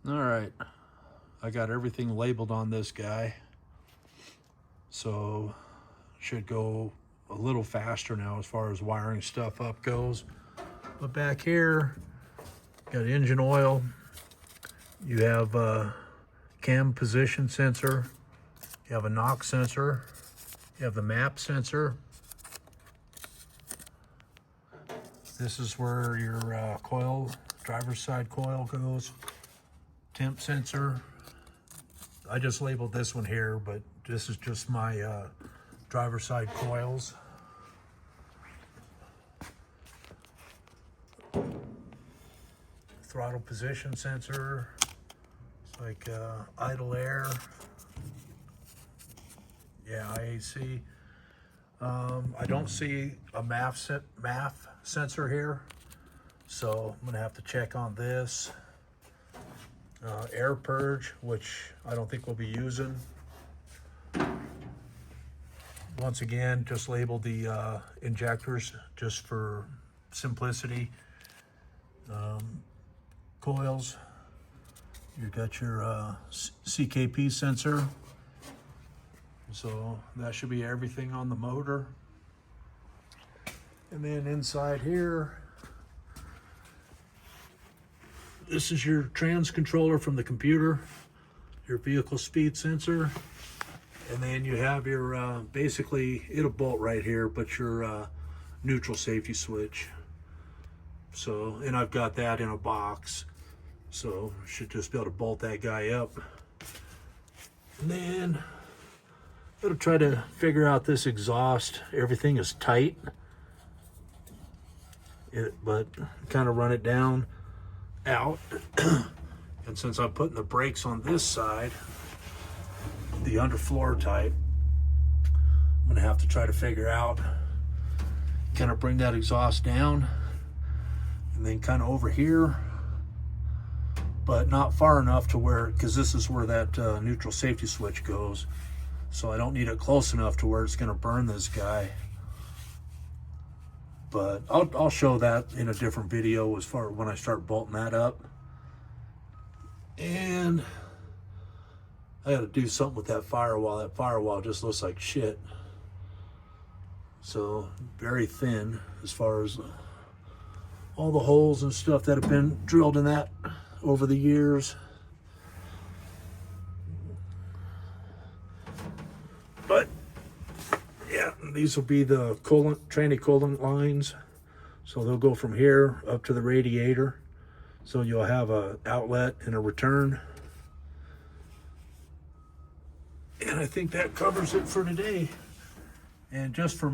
All right, I got everything labeled on this guy, so should go a little faster now as far as wiring stuff up goes. But back here, got engine oil. You have a cam position sensor. You have a knock sensor. You have the map sensor. This is where your coil, driver's side coil goes. Temp sensor. I just labeled this one here, but this is just my driver's side coils. Throttle position sensor. It's like idle air. Yeah, IAC. I don't see a MAF sensor here, so I'm gonna have to check on this. Air purge, which I don't think we'll be using. Once again, just label the injectors just for simplicity. Coils, you got your CKP sensor. So that should be everything on the motor. And then inside here, this is your trans controller from the computer, your vehicle speed sensor, and then you have your, basically, it'll bolt right here, but your neutral safety switch. So, and I've got that in a box, so should just be able to bolt that guy up. And then, I'll try to figure out this exhaust. Everything is tight, but kind of run it down. Out. And since I'm putting the brakes on this side, the underfloor type, I'm gonna have to try to figure out, kind of bring that exhaust down and then kind of over here, but not far enough to where, because this is where that neutral safety switch goes, so I don't need it close enough to where it's gonna burn this guy. But I'll show that in a different video as far as when I start bolting that up. And I gotta do something with that firewall. That firewall just looks like shit. So very thin as far as all the holes and stuff that have been drilled in that over the years. But yeah, these will be the coolant, tranny coolant lines. So they'll go from here up to the radiator. So you'll have an outlet and a return. And I think that covers it for today. And just for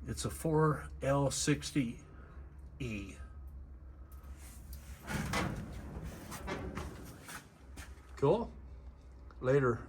it's a 4L60E. Cool. Later.